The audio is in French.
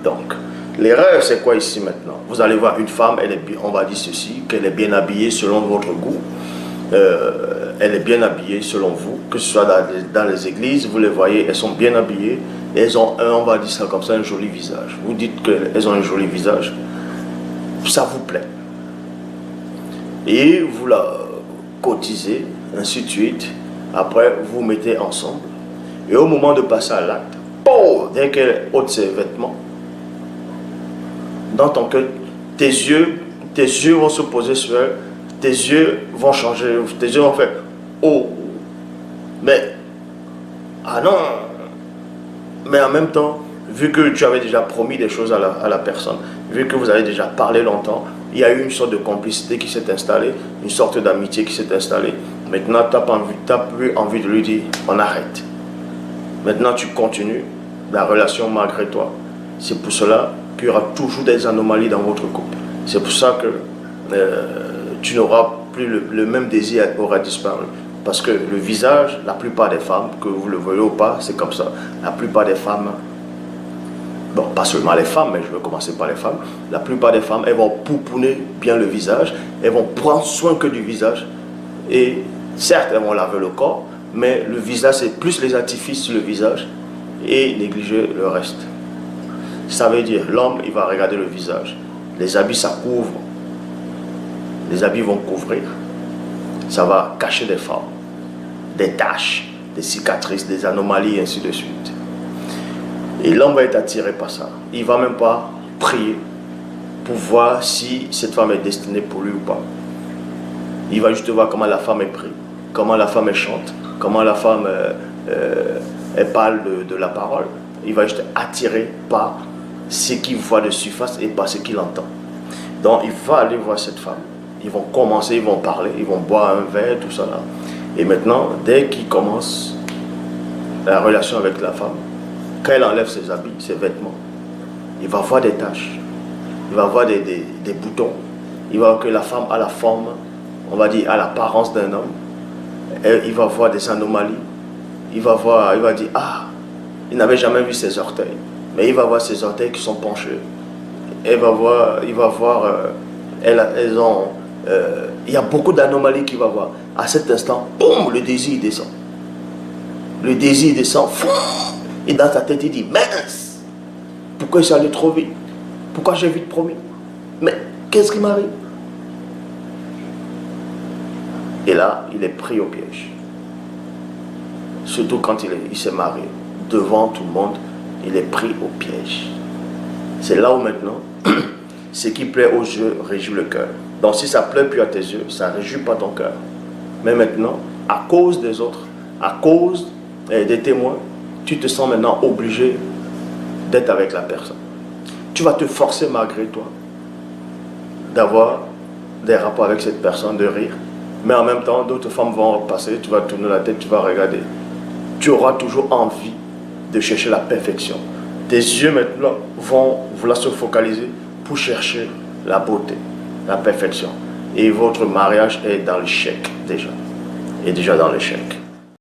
Donc, l'erreur, c'est quoi ici maintenant? Vous allez voir une femme, on va dire ceci, qu'elle est bien habillée selon votre goût. Elle est bien habillée selon vous, que ce soit dans les églises, vous les voyez, elles sont bien habillées, et elles ont, on va dire ça comme ça, un joli visage. Vous dites qu'elles ont un joli visage, ça vous plaît. Et vous la cotisez, ainsi de suite. Après, vous vous mettez ensemble. Et au moment de passer à l'acte, dès qu'elle ôte ses vêtements, dans ton cœur, tes yeux vont se poser sur elle, tes yeux vont changer, tes yeux vont faire oh, mais ah non, mais en même temps, vu que tu avais déjà promis des choses à la personne, vu que vous avez déjà parlé longtemps, il y a eu une sorte de complicité qui s'est installée, une sorte d'amitié qui s'est installée. Maintenant, tu n'as plus envie de lui dire on arrête. Maintenant, tu continues la relation malgré toi. C'est pour cela qu'il y aura toujours des anomalies dans votre couple. C'est pour ça que tu n'auras plus le même désir aura disparu. Parce que le visage, la plupart des femmes, que vous le voyez ou pas, c'est comme ça. La plupart des femmes, bon, pas seulement les femmes, mais je vais commencer par les femmes. La plupart des femmes, elles vont pouponner bien le visage. Elles vont prendre soin que du visage. Et certes, elles vont laver le corps, mais le visage, c'est plus les artifices sur le visage et négliger le reste. Ça veut dire, l'homme, il va regarder le visage. Les habits, ça couvre. Les habits vont couvrir. Ça va cacher des formes, des taches, des cicatrices, des anomalies, et ainsi de suite. Et l'homme va être attiré par ça. Il ne va même pas prier pour voir si cette femme est destinée pour lui ou pas. Il va juste voir comment la femme est prise, comment la femme chante, comment la femme elle parle de la parole. Il va juste être attiré par ce qu'il voit de surface et par ce qu'il entend. Donc il va aller voir cette femme. Ils vont commencer, ils vont parler, ils vont boire un verre, tout ça là. Et maintenant, dès qu'il commence la relation avec la femme, quand elle enlève ses habits, ses vêtements, il va voir des taches, il va voir des boutons, il va voir que la femme a la forme, on va dire, à l'apparence d'un homme. Et il va voir des anomalies, il va dire, ah, il n'avait jamais vu ses orteils, mais il va voir ses orteils qui sont penchés. Il va voir, il y a beaucoup d'anomalies qu'il va voir. À cet instant, boum, le désir descend. Le désir descend, et dans sa tête, il dit, mince, pourquoi je suis allé trop vite? Pourquoi j'ai vite promis? Mais qu'est-ce qui m'arrive? Et là, il est pris au piège. Surtout quand il s'est marié. Devant tout le monde, il est pris au piège. C'est là où maintenant, ce qui plaît aux yeux réjouit le cœur. Donc si ça plaît plus à tes yeux, ça ne réjouit pas ton cœur. Mais maintenant, à cause des autres, à cause des témoins, tu te sens maintenant obligé d'être avec la personne. Tu vas te forcer malgré toi d'avoir des rapports avec cette personne, de rire. Mais en même temps, d'autres femmes vont passer, tu vas tourner la tête, tu vas regarder. Tu auras toujours envie de chercher la perfection. Tes yeux maintenant vont vouloir se focaliser pour chercher la beauté, la perfection. Et votre mariage est dans l'échec déjà. Est déjà dans l'échec.